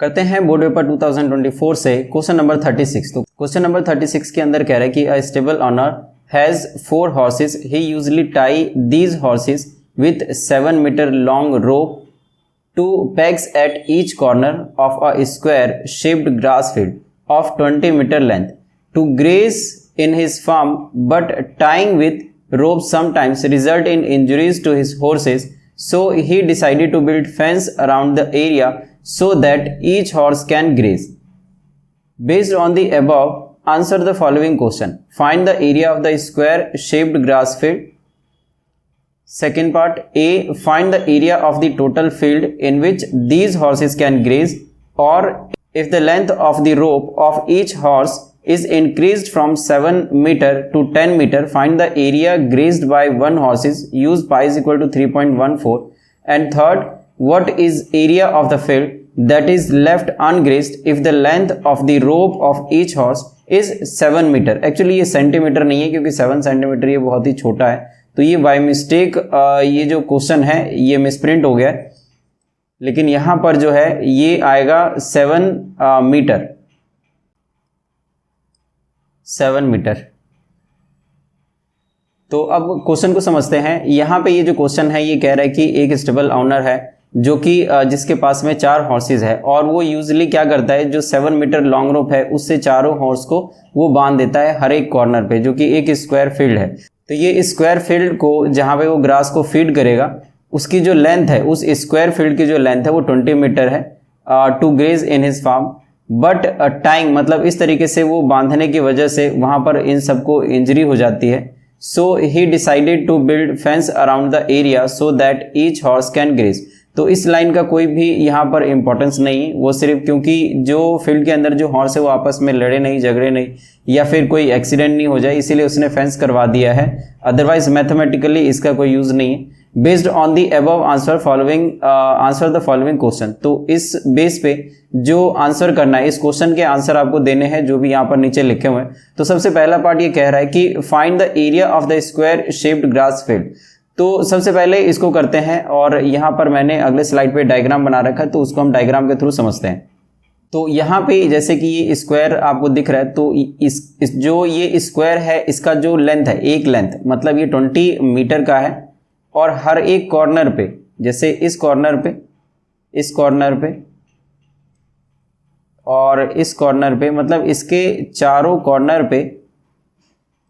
करते हैं board paper 2024 से क्वेश्चन नंबर 36। तो क्वेश्चन नंबर 36 के अंदर कह रहा है कि a stable owner has 4 horses, he usually tie these horses with 7 metre long rope to pegs at each corner of a square shaped grass field of 20 meter length to graze in his farm, but tying with ropes sometimes result in injuries to his horses, so he decided to build fence around the area so that each horse can graze. Based on the above, answer the following question. Find the area of the square shaped grass field. Second part, A, find the area of the total field in which these horses can graze, or if the length of the rope of each horse is increased from 7 meter to 10 meter, find the area grazed by one horse. Use pi is equal to 3.14. And third, what is area of the field that is left ungrazed if the length of the rope of each horse is 7 meter. Actually ये centimetre नहीं है क्योंकि 7 centimetre ये बहुत ही छोटा है, तो ये बाय मिस्टेक ये जो क्वेश्चन है ये मिसप्रिंट हो गया, लेकिन यहां पर जो है ये आएगा 7 मीटर। तो अब क्वेश्चन को समझते हैं। यहां पे ये जो क्वेश्चन है ये कह रहा है कि एक स्टेबल ओनर है जो कि जिसके पास में 4 हॉर्सेज है, और वो यूजुअली क्या करता है, जो 7 मीटर लॉन्ग रोप है उससे चारों हॉर्स को वो बांध देता है हर एक कॉर्नर पे, जो कि एक स्क्वायर फील्ड है। तो ये स्क्वायर फील्ड को जहां पे वो ग्रास को फीड करेगा उसकी जो लेंथ है, उस स्क्वायर फील्ड की जो लेंथ है वो 20 मीटर है to graze in his farm, but time मतलब इस तरीके से वो बांधने की वजह से वहां पर इन सबको इंजरी हो जाती है। So he decided to build fence around the area so that each horse can graze. तो इस लाइन का कोई भी यहाँ पर इंपॉर्टेंस नहीं, वो सिर्फ क्योंकि जो फील्ड के अंदर जो हॉर्स है वो आपस में लड़े नहीं, झगड़े नहीं, या फिर कोई एक्सीडेंट नहीं हो जाए, इसीलिए उसने फेंस करवा दिया है। अदरवाइज मैथमेटिकली इसका कोई यूज नहीं है। Based on the above answer the following question. तो इस बेस पे जो आंसर करना है, इस क्वेश्चन के आंसर आपको देने हैं जो भी यहाँ पर नीचे लिखे हुए हैं। तो सबसे पहला पार्ट ये कह रहा है कि find the area of the square shaped grass field. तो सबसे पहले इसको करते हैं, और यहाँ पर मैंने अगले स्लाइड पे डायग्राम बना रखा है, तो उसको हम डायग्राम के थ्रू समझते हैं। तो यहाँ पे जैसे कि ये स्क्वायर आपको दिख रहा है, तो इस जो ये स्क्वायर है इसका जो लेंथ है, एक लेंथ मतलब ये 20 मीटर का है, और हर एक कॉर्नर पे, जैसे इस कॉर्नर पे, इस कॉर्नर पे और इस कॉर्नर पे, मतलब इसके चारों कॉर्नर पे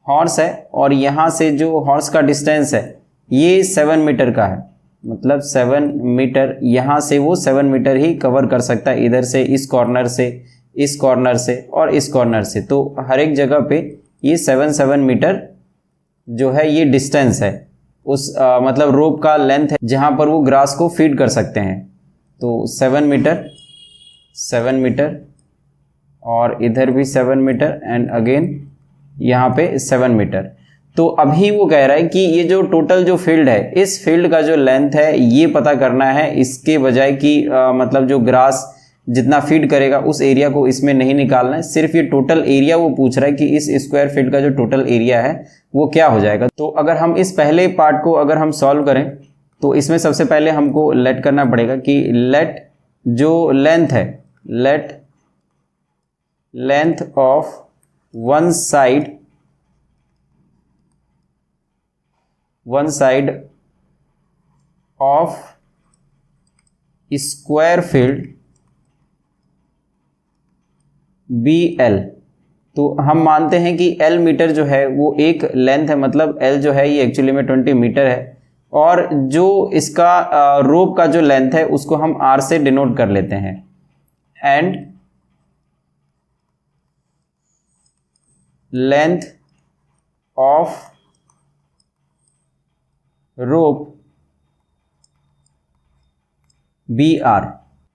हॉर्स है, और यहाँ से जो हॉर्स का डिस्टेंस है ये 7 मीटर का है, मतलब 7 मीटर, यहाँ से वो 7 मीटर ही कवर कर सकता है, इधर से, इस कॉर्नर से, इस कॉर्नर से और इस कॉर्नर से। तो हर एक जगह पे ये 7 मीटर जो है ये डिस्टेंस है, उस मतलब रोप का लेंथ है जहाँ पर वो ग्रास को फीड कर सकते हैं। तो 7 मीटर और इधर भी 7 मीटर एंड अगेन यहाँ पे 7 मीटर। तो अभी वो कह रहा है कि ये जो टोटल जो फील्ड है, इस फील्ड का जो लेंथ है ये पता करना है, इसके बजाय कि मतलब जो ग्रास जितना फीड करेगा उस एरिया को इसमें नहीं निकालना है, सिर्फ ये टोटल एरिया वो पूछ रहा है कि इस स्क्वायर फील्ड का जो टोटल एरिया है वो क्या हो जाएगा। तो अगर हम इस पहले पार्ट को अगर हम सॉल्व करें, तो इसमें सबसे पहले हमको लेट करना पड़ेगा कि लेट जो लेंथ है, late length of one side of square field BL। तो हम मानते हैं कि L मीटर जो है वो एक लेंथ है, मतलब L जो है ये एक्चुअली में 20 मीटर है, और जो इसका रोप का जो लेंथ है उसको हम R से डिनोट कर लेते हैं। And length of rope BR।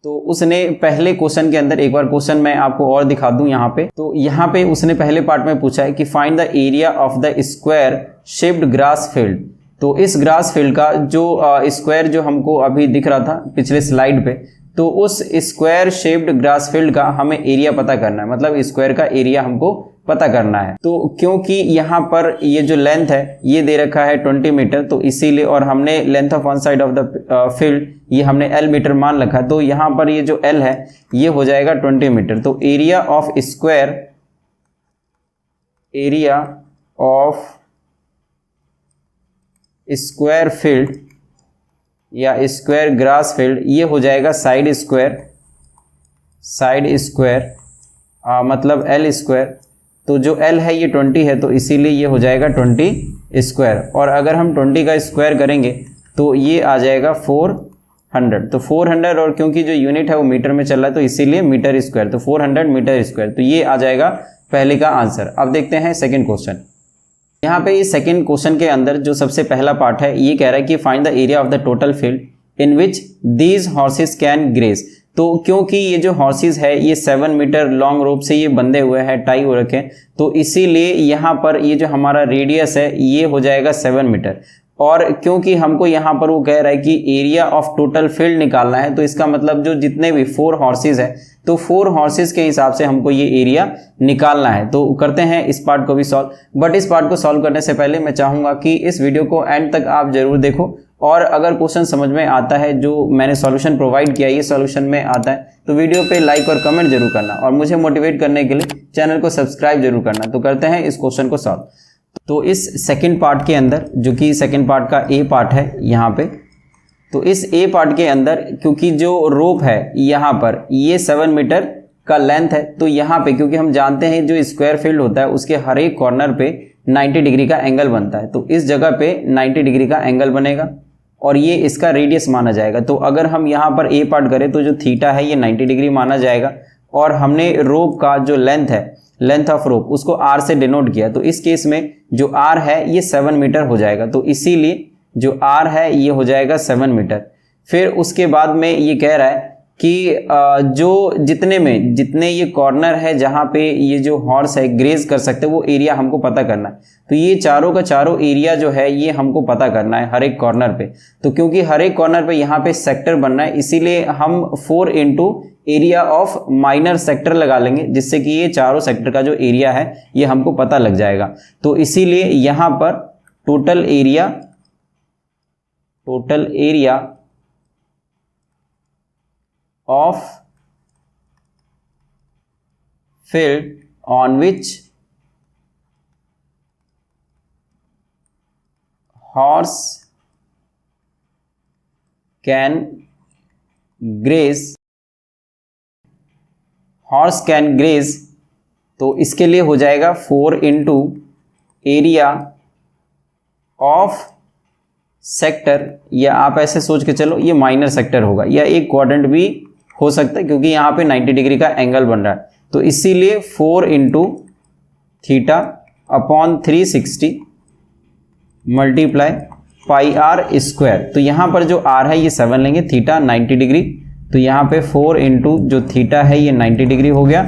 तो उसने पहले क्वेश्चन के अंदर, एक बार क्वेश्चन मैं आपको और दिखा दूं यहाँ पे, तो यहाँ पे उसने पहले पार्ट में पूछा है कि find the area of the square shaped grass field. तो इस ग्रास फील्ड का जो स्क्वायर जो हमको अभी दिख रहा था पिछले स्लाइड पे, तो उस स्क्वायर शेप्ड ग्रास फील्ड का हमें एरिया पता करना है, मतलब स्क्वायर का एरिया हमको पता करना है। तो क्योंकि यहाँ पर ये जो लेंथ है ये दे रखा है 20 मीटर, तो इसीलिए, और हमने length of one side of the field ये हमने L मीटर मान रखा है, तो यहाँ पर ये जो L है ये हो जाएगा 20 मीटर। तो एरिया ऑफ स्क्वायर फील्ड या स्क्वायर ग्रास फील्ड ये हो जाएगा साइड स्क्वायर मतलब L स्क्वायर। तो जो L है ये 20 है, तो इसीलिए ये हो जाएगा 20 स्क्वायर, और अगर हम 20 का स्क्वायर करेंगे तो ये आ जाएगा 400। तो 400, और क्योंकि जो यूनिट है वो मीटर में चल रहा है तो इसीलिए मीटर स्क्वायर, तो 400 मीटर स्क्वायर। तो ये आ जाएगा पहले का आंसर। अब देखते हैं सेकंड क्वेश्चन। यहाँ पे इस सेकंड क्वेश्चन के अंदर जो सबसे पहला पार्ट है ये कह रहा है कि find the area of the total field in which these horses can graze. तो क्योंकि ये जो हॉर्सेस है ये 7 मीटर लॉन्ग रोप से ये बंधे हुए हैं, टाई हो रखे हैं, तो इसीलिए यहाँ पर ये जो हमारा रेडियस है ये हो जाएगा 7 मीटर। और क्योंकि हमको यहाँ पर वो कह रहा है कि एरिया ऑफ टोटल फील्ड निकालना है, तो इसका मतलब जो जितने भी 4 हॉर्सेस है तो 4 हॉर्सेस के हिसाब से हमको ये एरिया निकालना है। तो करते हैं इस पार्ट को भी सॉल्व। बट इस पार्ट को सॉल्व करने से पहले मैं चाहूँगा कि इस वीडियो को एंड तक आप जरूर देखो, और अगर क्वेश्चन समझ में आता है, जो मैंने सॉल्यूशन प्रोवाइड किया ये सॉल्यूशन में आता है, तो वीडियो पे लाइक और कमेंट जरूर करना, और मुझे मोटिवेट करने के लिए चैनल को सब्सक्राइब जरूर करना। तो करते हैं इस क्वेश्चन को सॉल्व। तो इस सेकंड पार्ट के अंदर, जो कि सेकंड पार्ट का ए पार्ट है यहाँ पे, तो इस ए पार्ट के अंदर क्योंकि जो रोप है यहाँ पर ये 7 मीटर का लेंथ है, तो यहाँ पे क्योंकि हम जानते हैं जो स्क्वायर फील्ड होता है उसके हर एक कॉर्नर पे 90 डिग्री का एंगल बनता है, तो इस जगह पे 90 डिग्री का एंगल बनेगा और ये इसका रेडियस माना जाएगा। तो अगर हम यहाँ पर ए पार्ट करें तो जो थीटा है ये 90 डिग्री माना जाएगा, और हमने रोप का जो लेंथ है, लेंथ ऑफ रोप, उसको आर से डिनोट किया, तो इस केस में जो आर है ये 7 मीटर हो जाएगा। तो इसीलिए जो आर है ये हो जाएगा 7 मीटर। फिर उसके बाद में ये कह रहा है कि जो जितने ये कॉर्नर है जहाँ पे ये जो हॉर्स है ग्रेज कर सकते हैं वो एरिया हमको पता करना है। तो ये चारों का चारों एरिया जो है ये हमको पता करना है हर एक कॉर्नर पे। तो क्योंकि हर एक कॉर्नर पे यहाँ पे सेक्टर बनना है, इसीलिए हम 4 into area of minor sector लगा लेंगे, जिससे कि ये चारों सेक्टर का जो एरिया है ये हमको पता लग जाएगा। तो इसीलिए यहाँ पर total area of field on which horse can graze, तो इसके लिए हो जाएगा 4 इंटू एरिया ऑफ सेक्टर, या आप ऐसे सोच के चलो ये माइनर सेक्टर होगा, या एक क्वाड्रेंट भी हो सकता है क्योंकि यहाँ पे 90 डिग्री का एंगल बन रहा है। तो इसीलिए 4 into theta upon 360 multiply pi r square. तो यहाँ पर जो आर है ये 7 लेंगे, थीटा 90 डिग्री, तो यहाँ पे 4 इंटू जो थीटा है ये 90 डिग्री हो गया,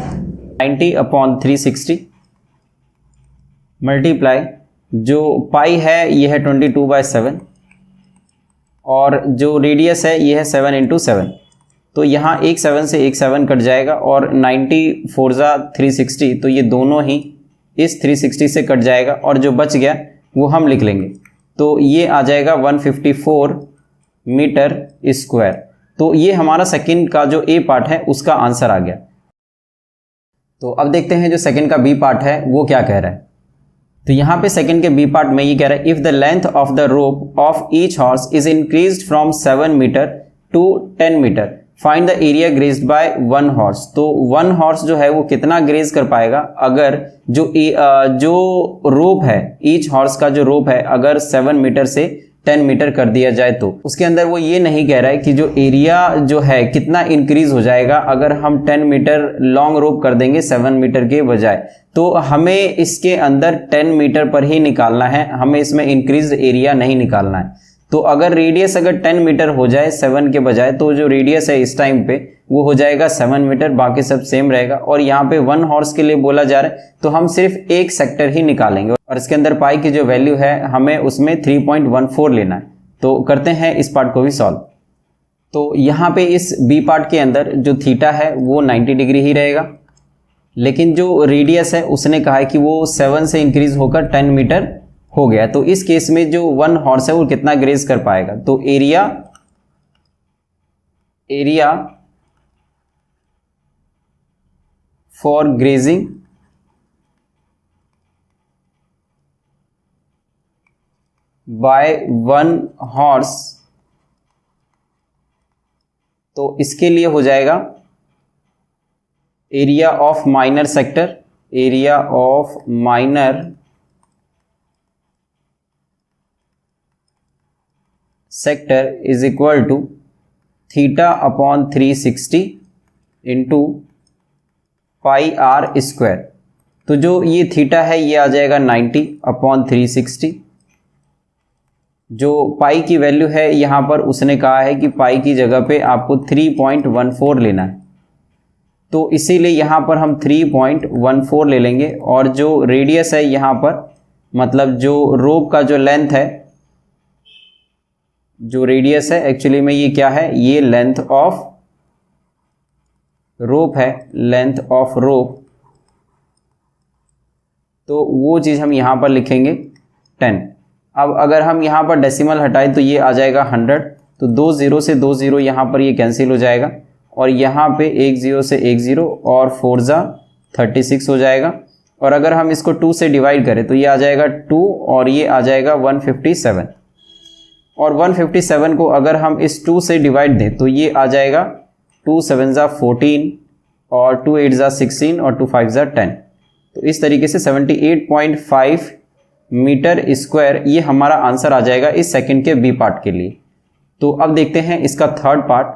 90 अपॉन 360 मल्टीप्लाई जो पाई है ये है 22/7, और जो रेडियस है ये है 7 इंटू 7। तो यहाँ एक 7 से एक 7 कट जाएगा, और 90 4 जा 360, तो ये दोनों ही इस 360 से कट जाएगा, और जो बच गया वो हम लिख लेंगे। तो ये आ जाएगा 154 मीटर स्क्वायर। तो ये हमारा सेकंड का जो ए पार्ट है उसका आंसर आ गया। तो अब देखते हैं जो सेकंड का बी पार्ट है वो क्या कह रहा है। तो यहाँ पे सेकंड के बी पार्ट में ये कह रहा है, if the length of the rope of each horse is increased from 7 metre to 10 metre, find the area grazed by 1 horse. तो 1 हॉर्स जो है वो कितना ग्रेज कर पाएगा अगर जो रोप है, ईच हॉर्स का जो रोप है अगर 7 मीटर से 10 मीटर कर दिया जाए। तो उसके अंदर वो ये नहीं कह रहा है कि जो एरिया जो है कितना इंक्रीज हो जाएगा अगर हम 10 मीटर लॉन्ग रोप कर देंगे 7 मीटर के बजाय। तो हमें इसके अंदर 10 मीटर पर ही निकालना है, हमें इसमें इंक्रीज एरिया नहीं निकालना है। तो अगर रेडियस अगर 10 मीटर हो जाए 7 के बजाय, तो जो रेडियस है इस टाइम पे वो हो जाएगा 7 मीटर, बाकी सब सेम रहेगा। और यहाँ पे 1 हॉर्स के लिए बोला जा रहा है तो हम सिर्फ एक सेक्टर ही निकालेंगे, और इसके अंदर पाई की जो वैल्यू है हमें उसमें 3.14 लेना है। तो करते हैं इस पार्ट को भी सॉल्व। तो यहाँ पे इस बी पार्ट के अंदर जो थीटा है वो 90 डिग्री ही रहेगा, लेकिन जो रेडियस है उसने कहा है कि वो 7 से इंक्रीज होकर 10 मीटर हो गया। तो इस केस में जो 1 हॉर्स है वो कितना ग्रेज कर पाएगा? तो area for grazing by 1 horse, तो इसके लिए हो जाएगा area of minor sector, area of minor sector is equal to theta upon 360 into pi r square. तो जो ये थीटा है ये आ जाएगा 90 अपॉन 360। जो पाई की वैल्यू है यहाँ पर उसने कहा है कि पाई की जगह पे आपको 3.14 लेना है, तो इसीलिए यहाँ पर हम 3.14 ले लेंगे। और जो रेडियस है यहाँ पर, मतलब जो रोप का जो लेंथ है, जो रेडियस है एक्चुअली में ये क्या है, ये लेंथ ऑफ रोप है, लेंथ ऑफ रोप। तो वो चीज़ हम यहाँ पर लिखेंगे 10। अब अगर हम यहाँ पर डेसिमल हटाएं तो ये आ जाएगा 100, तो 2 0 से 2 0 यहाँ पर ये कैंसिल हो जाएगा, और यहाँ पे 1 0 से 1 0 और 4 जा 36 हो जाएगा। और अगर हम इसको 2 से डिवाइड करें तो ये आ जाएगा 2 और ये आ जाएगा 157। और 157 को अगर हम इस 2 से डिवाइड दें तो ये आ जाएगा 2 7 जा 14 और 2 8 जा 16 और 2 5 जा 10। तो इस तरीके से 78.5 मीटर स्क्वायर ये हमारा आंसर आ जाएगा इस सेकंड के बी पार्ट के लिए। तो अब देखते हैं इसका थर्ड पार्ट,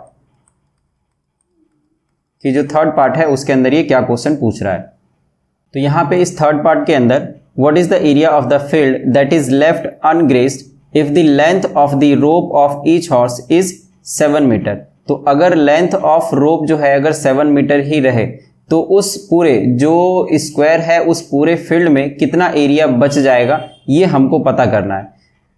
कि जो थर्ड पार्ट है उसके अंदर ये क्या क्वेश्चन पूछ रहा है। तो यहाँ पे इस थर्ड पार्ट के अंदर, what is the area of the field that is left ungrazed if the length of the rope of each horse is 7 metre. तो अगर लेंथ ऑफ रोप जो है अगर 7 मीटर ही रहे तो उस पूरे जो स्क्वायर है उस पूरे फील्ड में कितना एरिया बच जाएगा, ये हमको पता करना है।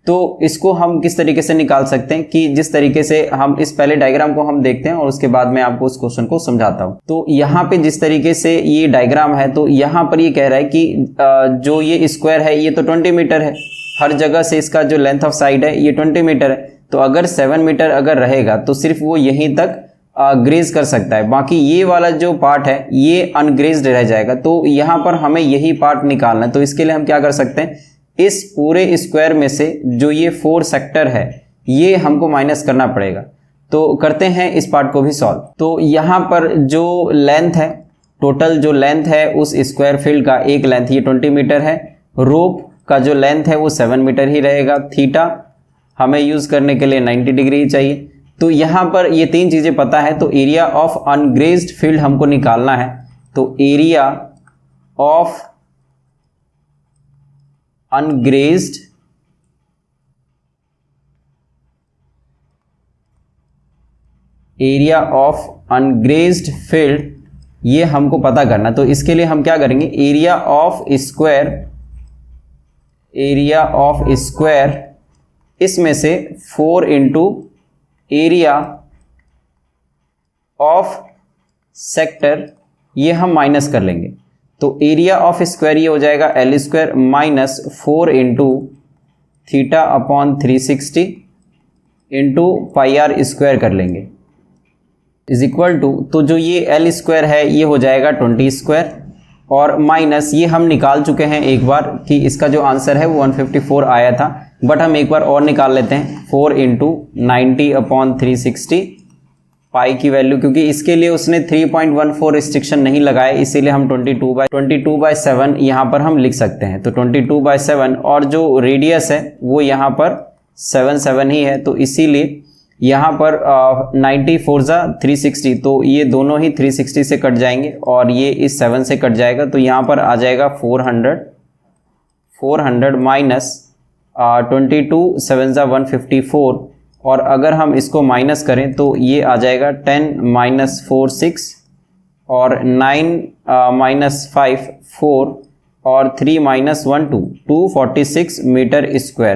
तो इसको हम किस तरीके से निकाल सकते हैं, कि जिस तरीके से हम इस पहले डायग्राम को हम देखते हैं और उसके बाद मैं आपको उस क्वेश्चन को समझाता हूं। तो यहाँ पे जिस तरीके से ये डायग्राम है, तो यहाँ पर ये कह रहा है कि जो ये स्क्वायर है ये तो 20 मीटर है, हर जगह से इसका जो लेंथ ऑफ साइड है ये 20 मीटर है। तो अगर 7 मीटर अगर रहेगा तो सिर्फ वो यहीं तक ग्रेज कर सकता है, बाकी ये वाला जो पार्ट है ये अनग्रेज्ड रह जाएगा। तो यहाँ पर हमें यही पार्ट निकालना है। तो इसके लिए हम क्या कर सकते हैं, इस पूरे स्क्वायर में से जो ये 4 सेक्टर है ये हमको माइनस करना पड़ेगा। तो करते हैं इस पार्ट को भी सॉल्व। तो यहाँ पर जो लेंथ है, टोटल जो लेंथ है उस स्क्वायर फील्ड का, एक लेंथ ये 20 मीटर है, रोप का जो लेंथ है वो 7 मीटर ही रहेगा, थीटा हमें यूज करने के लिए 90 डिग्री चाहिए। तो यहाँ पर ये 3 चीजें पता है, तो एरिया ऑफ अनग्रेज्ड फील्ड हमको निकालना है। तो एरिया ऑफ अनग्रेज्ड फील्ड ये हमको पता करना। तो इसके लिए हम क्या करेंगे, एरिया ऑफ स्क्वायर इसमें से 4 इंटू एरिया ऑफ सेक्टर ये हम माइनस कर लेंगे। तो एरिया ऑफ स्क्वायर ये हो जाएगा L square minus 4 into theta upon 360 into pi r square कर लेंगे इज इक्वल टू, तो जो ये L स्क्वायर है ये हो जाएगा 20 स्क्वायर और माइनस ये हम निकाल चुके हैं एक बार कि इसका जो आंसर है वो 154 आया था, बट हम एक बार और निकाल लेते हैं। 4 इंटू 90 अपॉन 360 पाई की वैल्यू, क्योंकि इसके लिए उसने 3.14 रिस्ट्रिक्शन नहीं लगाया, इसीलिए हम 22/7 यहाँ पर हम लिख सकते हैं। तो 22/7 और जो रेडियस है वो यहाँ पर 7 ही है, तो इसीलिए यहाँ पर 94 जा 360, तो ये दोनों ही 360 से कट जाएंगे और ये इस 7 से कट जाएगा। तो यहाँ पर आ जाएगा 400 माइनस 22 7 जा 154, और अगर हम इसको माइनस करें तो ये आ जाएगा 10 माइनस 4 6 और 9 माइनस 5 4 और 3 माइनस 1 2 246 मीटर स्क्वायर।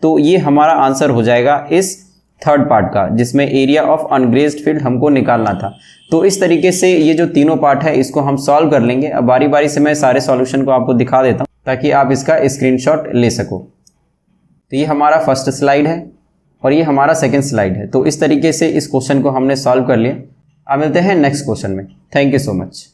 तो ये हमारा आंसर हो जाएगा इस थर्ड पार्ट का, जिसमें एरिया ऑफ अनग्रेज्ड फील्ड हमको निकालना था। तो इस तरीके से ये जो तीनों पार्ट है इसको हम सॉल्व कर लेंगे। अब बारी बारी से मैं सारे सॉल्यूशन को आपको दिखा देता हूँ ताकि आप इसका स्क्रीनशॉट ले सको। तो ये हमारा फर्स्ट स्लाइड है और ये हमारा सेकंड स्लाइड है। तो इस तरीके से इस क्वेश्चन को हमने सॉल्व कर लिया। अब मिलते हैं नेक्स्ट क्वेश्चन में। Thank you so much.